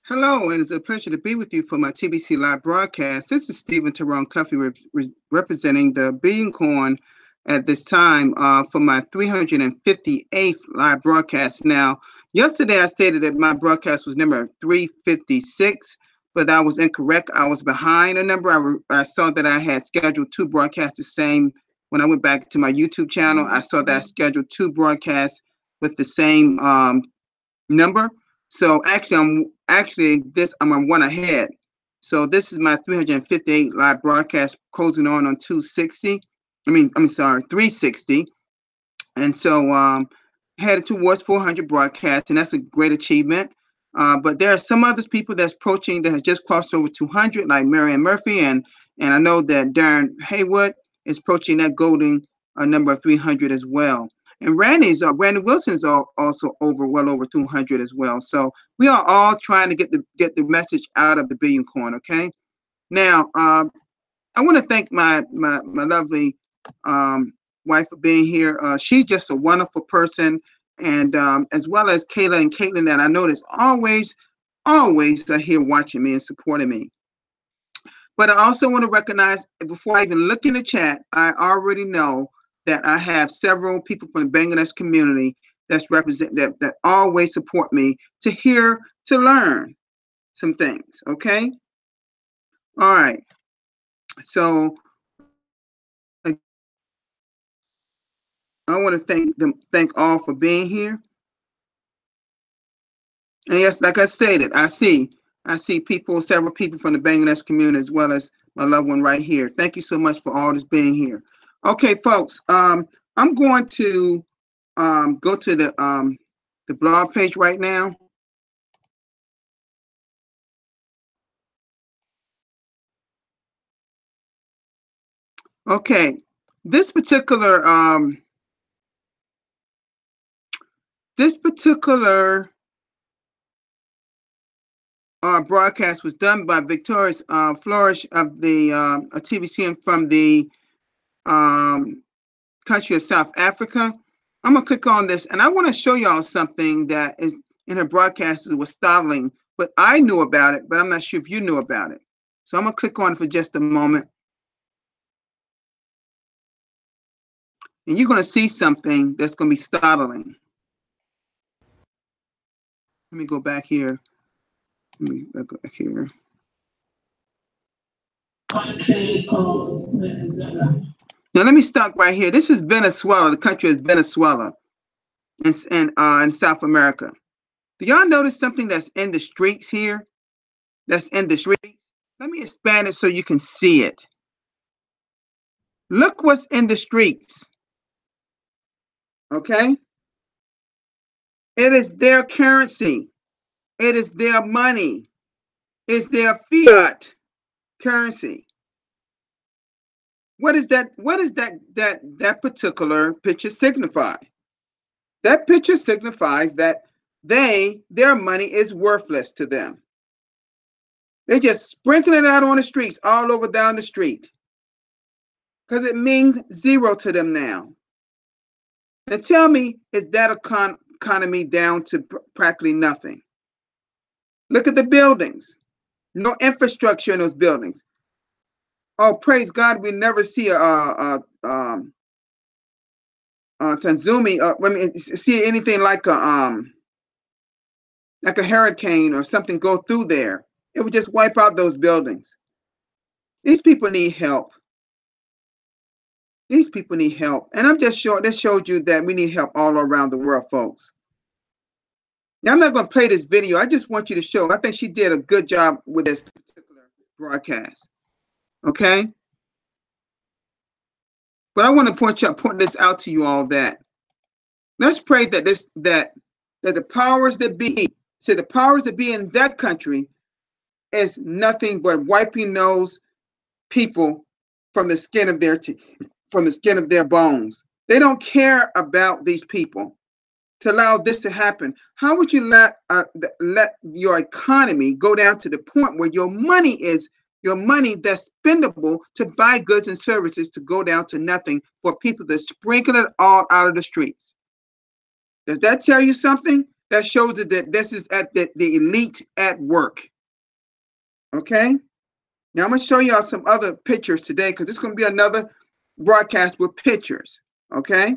Hello, and it's a pleasure to be with you for my TBC live broadcast. This is Stephen Tyrone Cuffey representing the Billion Coin at this time for my 358th live broadcast. Now, yesterday I stated that my broadcast was number 356, but I was incorrect. I was behind a number. I saw that I had scheduled two broadcasts the same. When I went back to my YouTube channel, I saw that I scheduled two broadcasts with the same number. So I'm on one ahead. So this is my 358 live broadcast closing on 260. I'm sorry, 360. And so headed towards 400 broadcasts, and that's a great achievement. But there are some other people that's approaching that has just crossed over 200, like Marianne Murphy, and I know that Darren Haywood is approaching that golden number of 300 as well. And Randy Wilson's also well over 200 as well. So we are all trying to get the message out of the Billion Coin. Okay. Now, I want to thank my lovely wife for being here. She's just a wonderful person, and as well as Kayla and Caitlin, that I know is always here watching me and supporting me. But I also want to recognize, before I even look in the chat, I already know that I have several people from the Bangladesh community that always support me to learn some things. Okay. All right. So I want to thank all for being here. And yes, like I stated, I see several people from the Bangladesh community, as well as my loved one right here. Thank you so much for all this being here. Okay, folks, I'm going to go to the blog page right now. Okay, this particular broadcast was done by Victorious Flourish of the TBC and from the country of South Africa. I'm gonna click on this, and I want to show y'all something that is in her broadcast that was startling, but I knew about it, but I'm not sure if you knew about it. So I'm gonna click on it for just a moment, and you're gonna see something that's gonna be startling. Let me go back here. Let me go back here. Country called Venezuela. Now let me stop right here. This is Venezuela. The country is Venezuela, in South America. Do y'all notice something that's in the streets here? That's in the streets. Let me expand it so you can see it. Look what's in the streets. Okay? It is their currency. It is their money. It's their fiat currency. What is that? What does that particular picture signify? That picture signifies that their money is worthless to them. They just sprinkling it out on the streets, all over down the street, because it means zero to them now. Now tell me, is that economy down to practically nothing? Look at the buildings. No infrastructure in those buildings. Oh, praise God, we never see Tanzumi. See anything like a hurricane or something go through there. It would just wipe out those buildings. These people need help. These people need help. And I'm just sure this showed you that we need help all around the world, folks. Now, I'm not going to play this video. I just want you to show. I think she did a good job with this particular broadcast. Okay? But I want to point this out to you all, that let's pray that the powers that be, the powers that be in that country is nothing but wiping those people from the skin of their bones. They don't care about these people. To allow this to happen, how would you let your economy go down to the point where your money that's spendable to buy goods and services to go down to nothing for people to sprinkle it all out of the streets? Does that tell you something? That shows that this is at the elite at work. Okay. Now I'm going to show y'all some other pictures today because this is going to be another broadcast with pictures. Okay.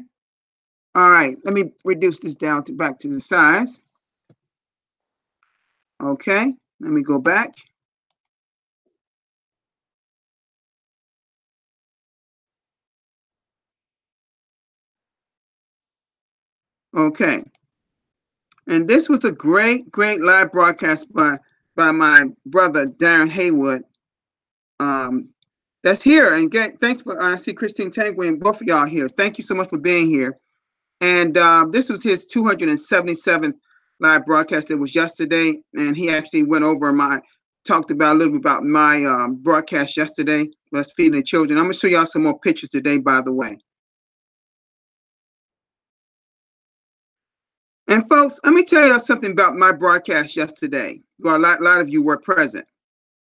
All right. Let me reduce this down to back to the size. Okay. Let me go back. Okay. And this was a great live broadcast by my brother Darren Haywood. That's here. And thanks for I see Christine Tangway and both of y'all here. Thank you so much for being here. And this was his 277th live broadcast. It was yesterday, and he actually went over talked about a little bit about my broadcast yesterday, was feeding the children. I'm gonna show y'all some more pictures today, by the way. And folks, let me tell y'all something about my broadcast yesterday. Well, a lot of you were present.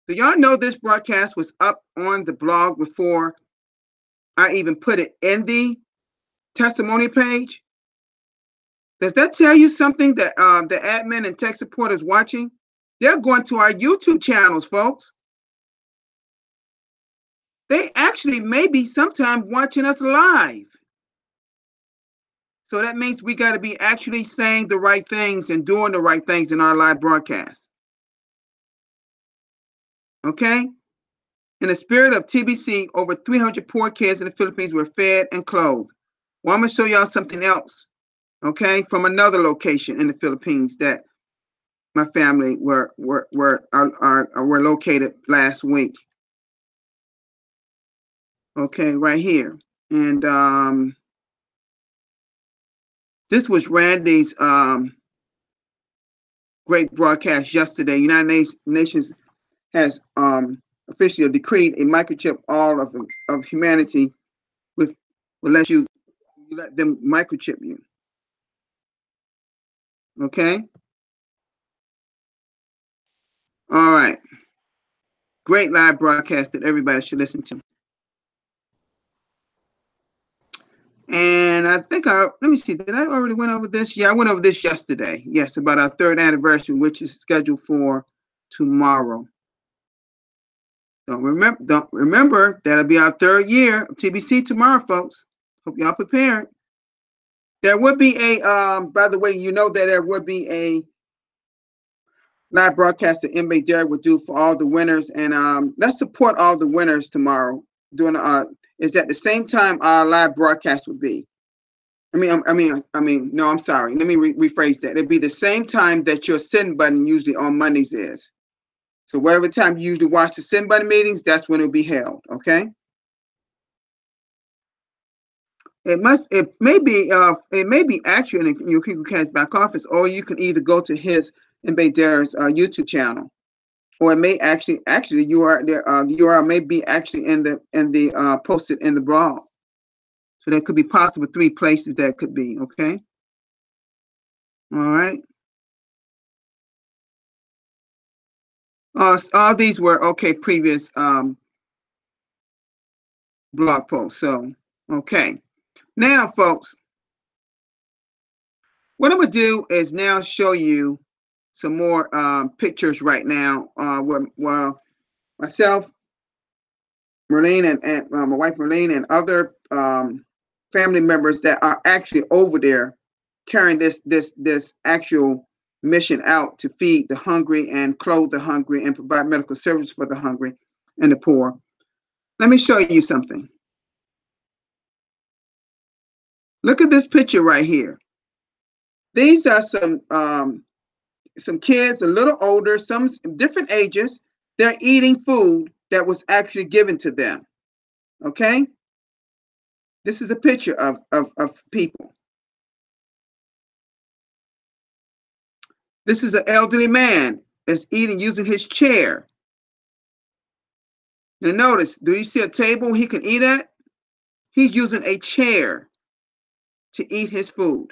So y'all know this broadcast was up on the blog before I even put it in the testimony page. Does that tell you something that the admin and tech support is watching? They're going to our YouTube channels, folks. They actually may be sometime watching us live. So that means we got to be actually saying the right things and doing the right things in our live broadcast. Okay? In the spirit of TBC, over 300 poor kids in the Philippines were fed and clothed. Well, I'm going to show y'all something else, okay, from another location in the Philippines that my family were located last week. Okay, right here. And this was Randy's great broadcast yesterday. United Nations has officially decreed a microchip all of humanity unless you let them microchip you. Okay? All right. Great live broadcast that everybody should listen to. And I think let me see, did I already went over this? Yeah, I went over this yesterday. Yes, about our 3rd anniversary, which is scheduled for tomorrow. Don't remember that'll be our 3rd year of TBC tomorrow, folks. Hope y'all prepared. There would be by the way, you know that there would be a live broadcast that MB Derek would do for all the winners, and let's support all the winners tomorrow. Is at the same time our live broadcast would be. No, I'm sorry. Let me rephrase that. It'd be the same time that your send button usually on Mondays is. So whatever time you usually watch the send button meetings, that's when it'll be held. Okay. It may be actually in your KikuCast back office, or you can either go to his MB Derek's YouTube channel, or it may actually the URL may be actually in the posted in the blog. So there could be possible 3 places that could be. Okay. All right. All these were previous blog posts. So, okay. Now, folks, what I'm going to do is now show you some more pictures right now where myself, Marlene, and my wife Marlene, and other family members that are actually over there carrying this actual mission out to feed the hungry and clothe the hungry and provide medical services for the hungry and the poor. Let me show you something. Look at this picture right here. These are some kids, a little older, some different ages. They're eating food that was actually given to them. Okay? This is a picture of people. This is an elderly man that's eating using his chair. Now notice, do you see a table he can eat at? He's using a chair to eat his food.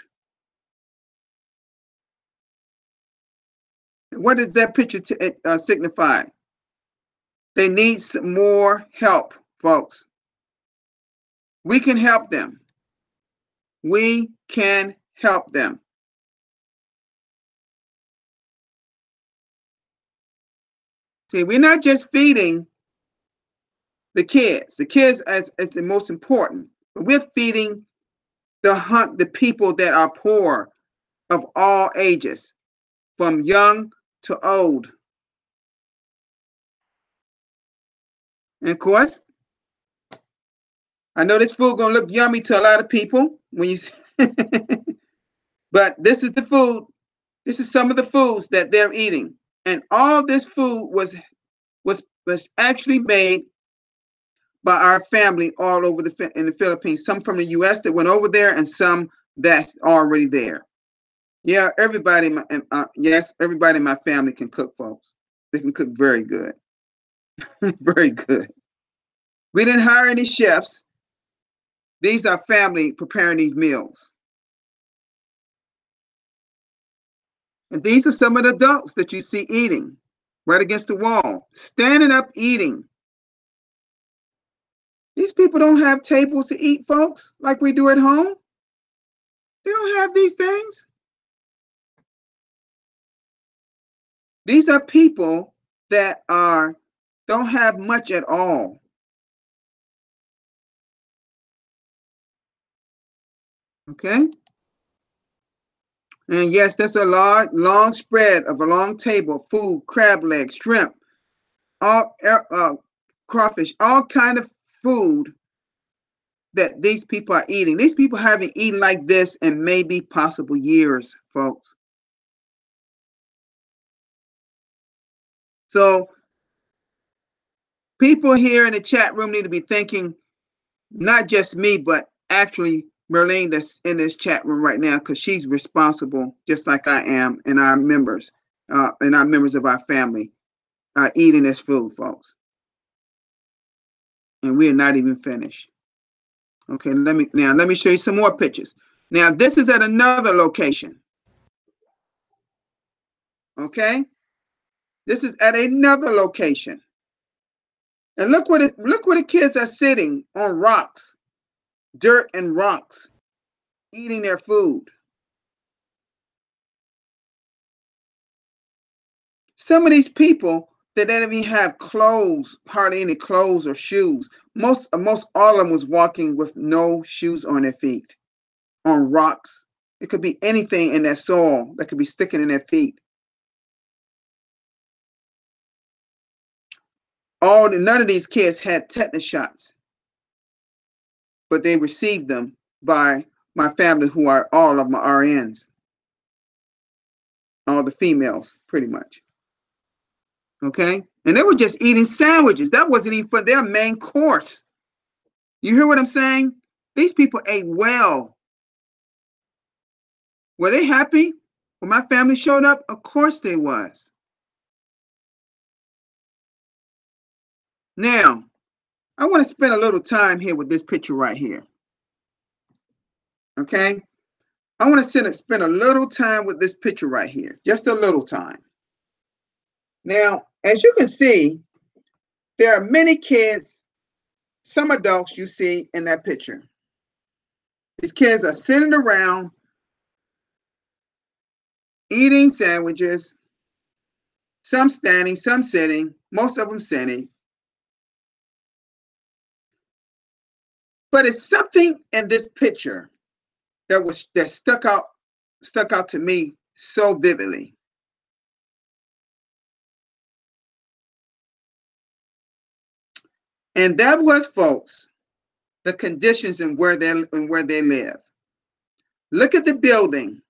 What does that picture signify? They need some more help, folks. We can help them. We can help them. See, we're not just feeding the kids. The kids as the most important, but we're feeding the people that are poor of all ages, from young to old. And of course, I know this food gonna look yummy to a lot of people when you, but this is the food. This is some of the foods that they're eating, and all this food was actually made by our family all over in the Philippines. Some from the U.S. that went over there, and some that's already there. Yeah, everybody. Yes, everybody in my family can cook, folks. They can cook very good, very good. We didn't hire any chefs. These are family preparing these meals. And these are some of the adults that you see eating right against the wall, standing up eating. These people don't have tables to eat, folks, like we do at home. They don't have these things. These are people that don't have much at all. Okay? And yes, that's a long spread of a long table of food, crab legs, shrimp, all crawfish, all kind of food that these people are eating. These people haven't eaten like this in maybe possible years, folks. So people here in the chat room need to be thinking, not just me, but actually Merlene that's in this chat room right now, because she's responsible, just like I am, and our members of our family are eating this food, folks. And we're not even finished. Okay, let me show you some more pictures. Now, this is at another location. Okay? This is at another location. And look where the kids are sitting on rocks, dirt and rocks, eating their food. Some of these people that don't even have clothes, hardly any clothes or shoes. Most all of them was walking with no shoes on their feet, on rocks. It could be anything in their soil that could be sticking in their feet. None of these kids had tetanus shots, but they received them by my family, who are all of my RNs, all the females, pretty much. Okay? And they were just eating sandwiches. That wasn't even for their main course. You hear what I'm saying? These people ate well. Were they happy when my family showed up? Of course they was. Now, I want to spend a little time here with this picture right here. Okay? I want to spend a little time with this picture right here. Just a little time. Now, as you can see, there are many kids, some adults you see in that picture. These kids are sitting around eating sandwiches, some standing, some sitting, most of them sitting. But it's something in this picture that stuck out to me so vividly. And that was, folks, the conditions and where they live. Look at the building.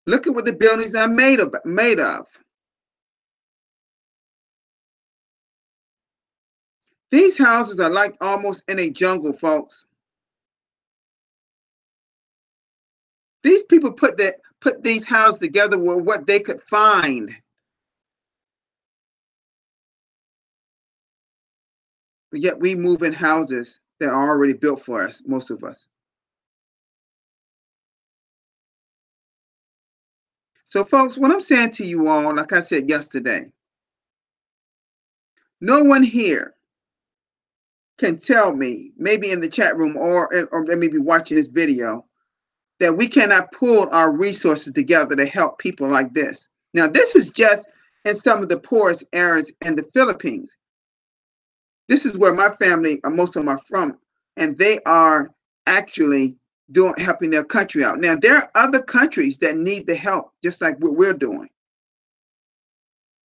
Look at what the buildings are made of. These houses are like almost in a jungle, folks. These people put these houses together with what they could find. But yet we move in houses that are already built for us, most of us. So, folks, what I'm saying to you all, like I said yesterday, no one here can tell me, maybe in the chat room or they may be watching this video, that we cannot pull our resources together to help people like this. Now, this is just in some of the poorest areas in the Philippines. This is where my family, most of them are from, and they are actually helping their country out. Now, there are other countries that need the help, just like what we're doing.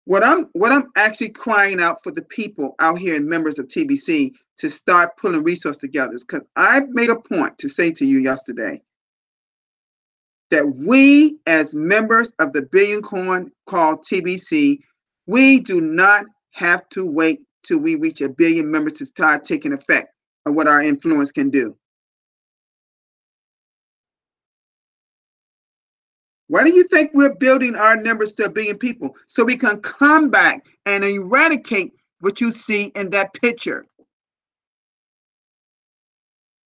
What I'm actually crying out for the people out here and members of TBC to start pulling resources together, because I made a point to say to you yesterday that we, as members of the Billion Coin called TBC, we do not have to wait till we reach 1 billion members to start taking effect of what our influence can do. Why do you think we're building our numbers to 1 billion people? So we can come back and eradicate what you see in that picture.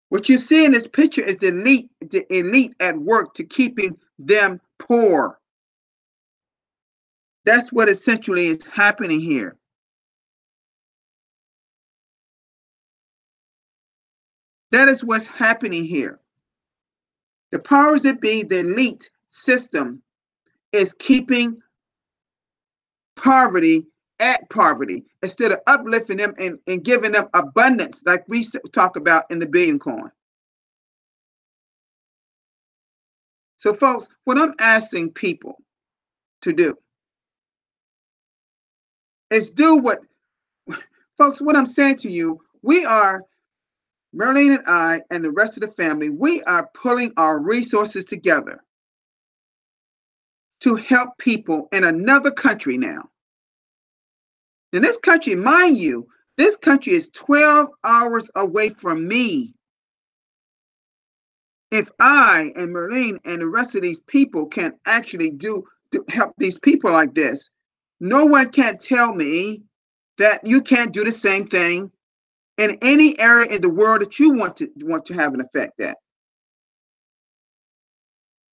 What you see in this picture is the elite at work to keeping them poor. That's what essentially is happening here. That is what's happening here. The powers that be, the elite system, is keeping poverty at poverty instead of uplifting them and giving them abundance like we talk about in the Billion Coin. So, folks, what I'm asking people to do is do what, folks, what I'm saying to you, we are, Merlene and I and the rest of the family, we are pulling our resources together to help people in another country now. In this country, mind you, this country is 12 hours away from me. If I and Merlene and the rest of these people can actually help these people like this, no one can tell me that you can't do the same thing in any area in the world that you want to have an effect at.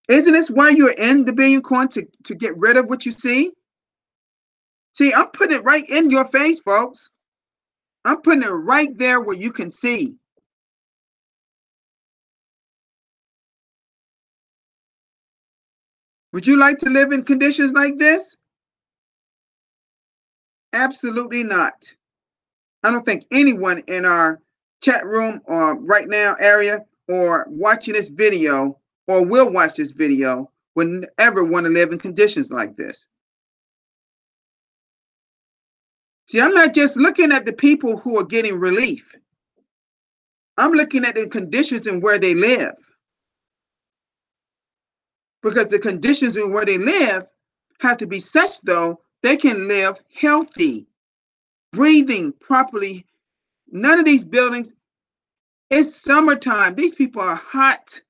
Isn't this why you're in the Billion Coin, to get rid of what you see? See, I'm putting it right in your face, folks. I'm putting it right there where you can see. Would you like to live in conditions like this? Absolutely not. I don't think anyone in our chat room or right now area or watching this video or will watch this video would ever want to live in conditions like this. See, I'm not just looking at the people who are getting relief. I'm looking at the conditions and where they live. Because the conditions in where they live have to be such, though, they can live healthy, breathing properly. None of these buildings, it's summertime. These people are hot.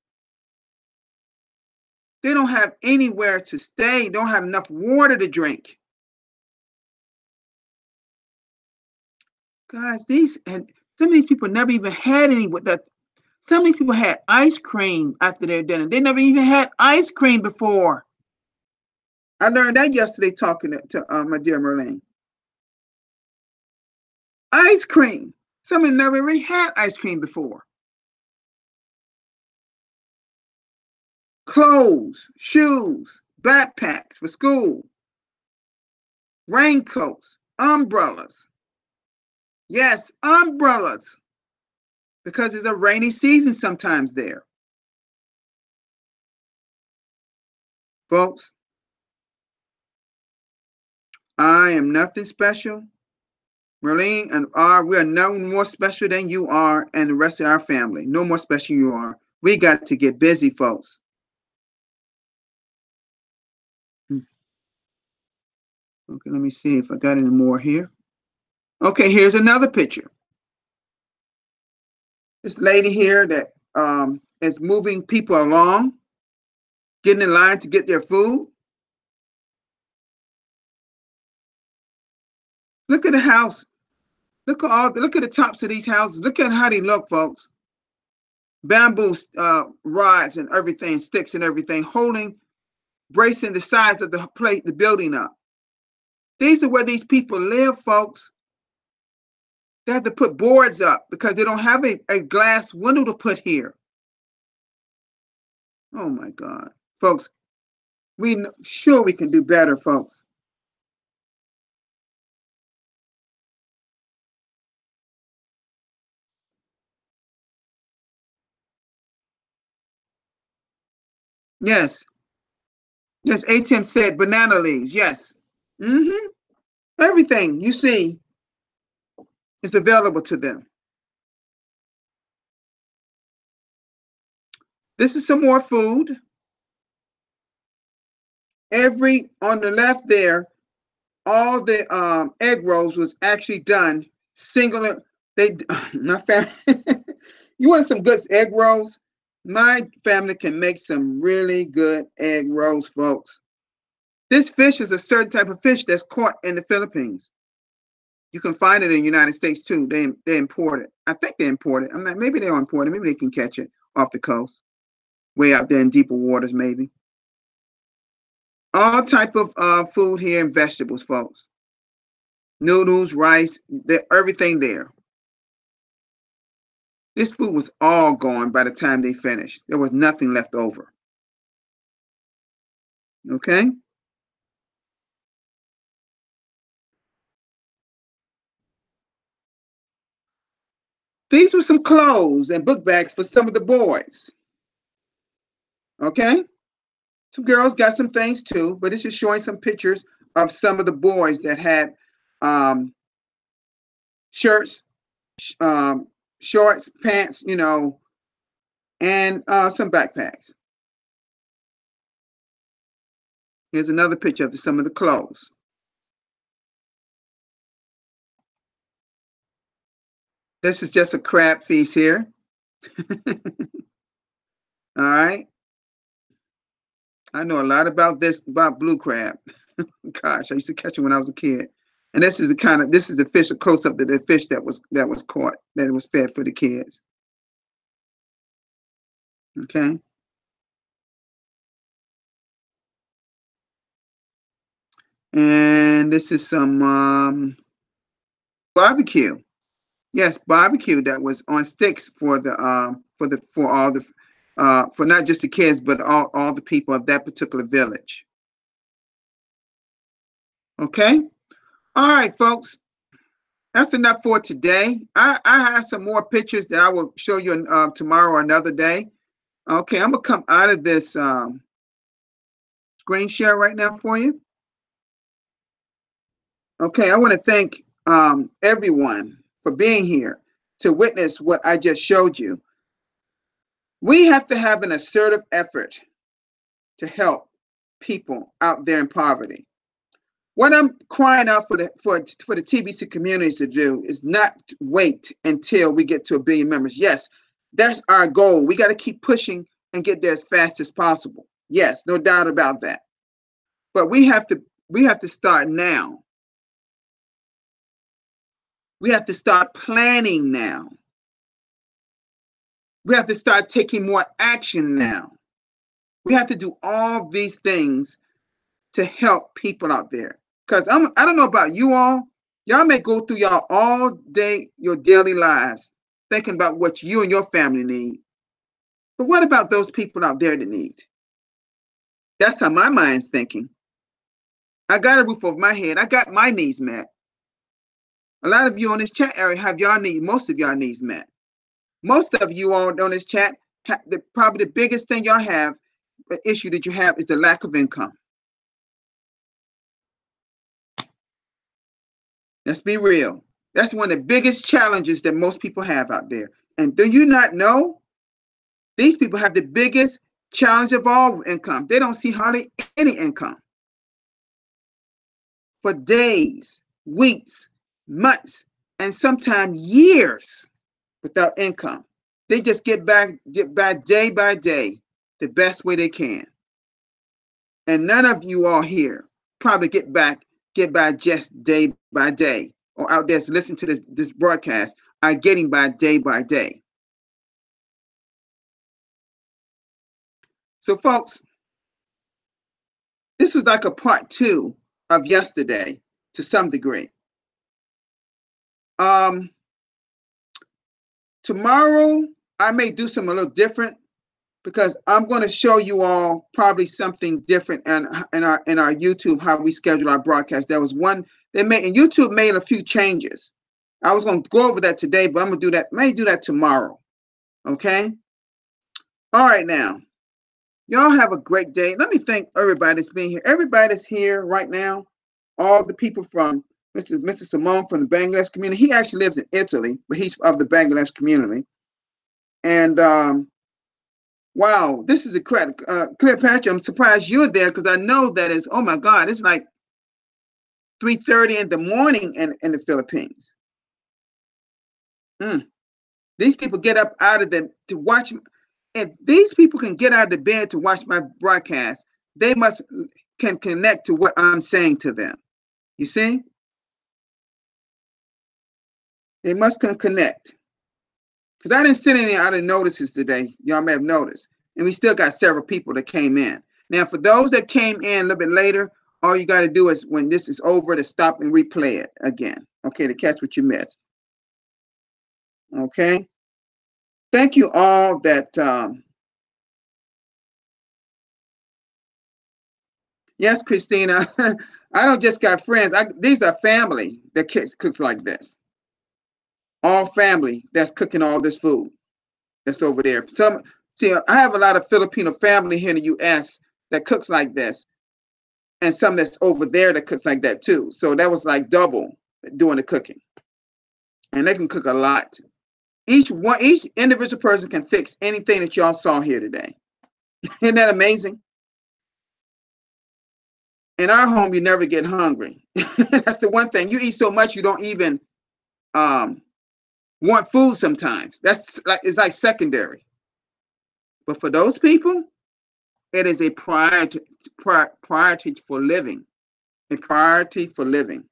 They don't have anywhere to stay, don't have enough water to drink. Guys, some of these people never even had any with that. Some of these people had ice cream after their dinner. They never even had ice cream before. I learned that yesterday talking to my dear Merlene. Ice cream. Some of them never really had ice cream before. Clothes, shoes, backpacks for school, raincoats, umbrellas. Yes, umbrellas. Because it's a rainy season sometimes there. Folks, I am nothing special. Merlene and we are no more special than you are and the rest of our family. No more special you are. We got to get busy, folks. Okay, let me see if I got any more here. Okay, here's another picture. This lady here that is moving people along, getting in line to get their food. Look at the house. Look at the tops of these houses. Look at how they look, folks. Bamboo rods and everything, sticks and everything, bracing the sides of the building up. These are where these people live, folks. They have to put boards up because they don't have a glass window to put here. Oh my God, folks, sure we can do better, folks. Yes. Yes, ATM said banana leaves. Yes. Mm-hmm. Everything you see is available to them. This is some more food. On the left there, all the egg rolls was actually done singular. They my family. You want some good egg rolls? My family can make some really good egg rolls, folks. This fish is a certain type of fish that's caught in the Philippines. You can find it in the United States too. They import it. I think they import it. I'm not, maybe they don't import it. Maybe they can catch it off the coast, way out there in deeper waters, maybe. All type of food here and vegetables, folks. Noodles, rice, everything there. This food was all gone by the time they finished. There was nothing left over. Okay? These were some clothes and book bags for some of the boys. Okay? Some girls got some things too, but this is showing some pictures of some of the boys that had shirts, shorts, pants, and some backpacks. Here's another picture of some of the clothes. This is just a crab feast here. All right. I know a lot about blue crab. Gosh, I used to catch it when I was a kid. And this is the fish, a close up to the fish that was caught, that it was fed for the kids. Okay. And this is some barbecue. Yes, barbecue that was on sticks for not just the kids, but all the people of that particular village. Okay. All right, folks. That's enough for today. I have some more pictures that I will show you tomorrow or another day. Okay, I'm gonna come out of this screen share right now for you. Okay, I want to thank everyone for being here to witness what I just showed you. We have to have an assertive effort to help people out there in poverty. What I'm crying out for the TBC communities to do is not wait until we get to 1 billion members. Yes, that's our goal. We got to keep pushing and get there as fast as possible. Yes, no doubt about that. But we have to start now. We have to start planning now. We have to start taking more action now. We have to do all these things to help people out there. Because I don't know about you all. Y'all may go through y'all all day, your daily lives, thinking about what you and your family need. But what about those people out there that need? That's how my mind's thinking. I got a roof over my head. I got my needs met. A lot of you on this chat area have most of y'all needs met. Most of you all on this chat, probably the biggest thing y'all have, the issue that you have is the lack of income. Let's be real. That's one of the biggest challenges that most people have out there. And do you not know? These people have the biggest challenge of all income. They don't see hardly any income for days, weeks, months, and sometimes years without income. They just get by day by day the best way they can. And none of you all here probably get by just day by day, or out there to listen to this broadcast are getting by day. So folks, this is like a part 2 of yesterday to some degree. Tomorrow I may do something a little different because I'm going to show you all probably something different in our YouTube, how we schedule our broadcast. There was one YouTube made a few changes. I was going to go over that today, but I'm going to do that. May do that tomorrow. Okay. All right now. Y'all have a great day. Let me thank everybody that's being here. Everybody that's here right now, all the people from Mr. Simone from the Bangladesh community. He actually lives in Italy, but he's of the Bangladesh community. And wow, this is a Cleopatra. I'm surprised you're there because I know that it's, oh my God, it's like 3:30 in the morning in the Philippines. These people get up out of them to watch. If these people can get out of the bed to watch my broadcast, they can connect to what I'm saying to them. You see? They must connect. Because I didn't send any other notices today. Y'all may have noticed. And we still got several people that came in. Now, for those that came in a little bit later, all you got to do is, when this is over, to stop and replay it again. Okay, to catch what you missed. Okay? Thank you all that... Yes, Christina. I don't just got friends. These are family that cooks like this. All family that's cooking all this food that's over there. See, I have a lot of Filipino family here in the U.S. that cooks like this, and some that's over there that cooks like that too. So that was like double doing the cooking, and they can cook a lot. Each individual person can fix anything that y'all saw here today. Isn't that amazing? In our home, you never get hungry. That's the one thing. You eat so much you don't even want food sometimes. It's like secondary. But for those people, it is a priority for living. A priority for living.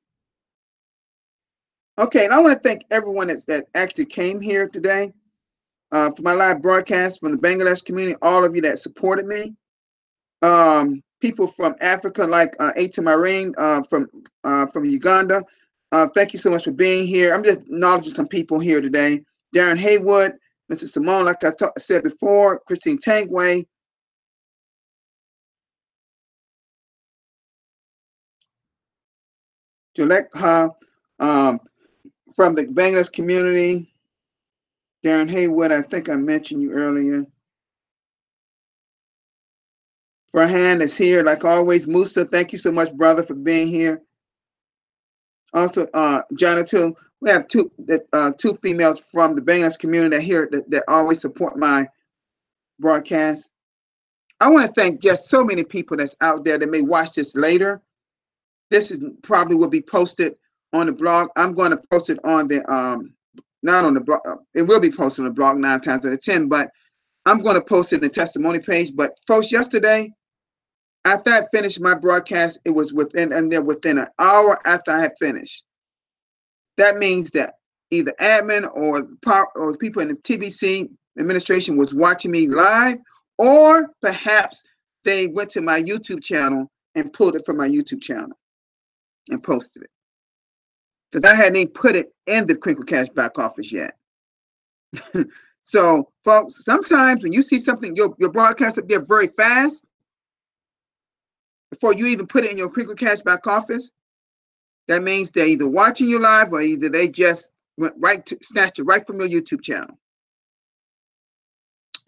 Okay, and I want to thank everyone that actually came here today for my live broadcast from the Bangladesh community. All of you that supported me. People from Africa, like Ata Marine from Uganda. Thank you so much for being here. I'm just acknowledging some people here today. Darren Haywood, Mr. Simone, like I said before, Christine Tangway. Julekha from the Bangladesh community. Darren Haywood, I think I mentioned you earlier. Farhan is here, like always. Musa, thank you so much, brother, for being here. Also, Jonathan, we have two females from the Bangladesh community that always support my broadcast. I want to thank just so many people that's out there that may watch this later. This probably will be posted on the blog. I'm going to post it on the not on the blog. It will be posted on the blog 9 times out of 10, but I'm going to post it in the testimony page. But folks, yesterday, after I finished my broadcast, it was within an hour after I had finished. That means that either admin or people in the TBC administration was watching me live, or perhaps they went to my YouTube channel and pulled it from my YouTube channel and posted it. Because I hadn't even put it in the Crinkle Cash back office yet. So, folks, sometimes when you see something, your broadcast up there very fast, before you even put it in your Crinkle Cash back office, that means they're either watching you live or either they just went snatched it right from your YouTube channel.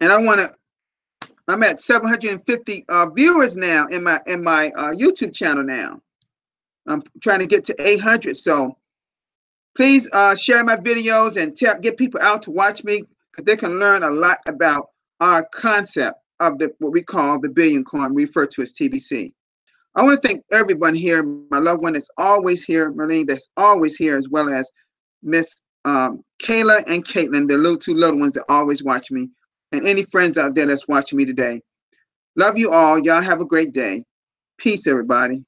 And I'm at 750 viewers now in my YouTube channel now. I'm trying to get to 800. So please share my videos and get people out to watch me, because they can learn a lot about our concept of what we call the billion coin, referred to as TBC. I want to thank everyone here. My loved one that's always here, Marlene, that's always here, as well as Miss Kayla and Caitlin, the two little ones that always watch me, and any friends out there that's watching me today. Love you all. Y'all have a great day. Peace, everybody.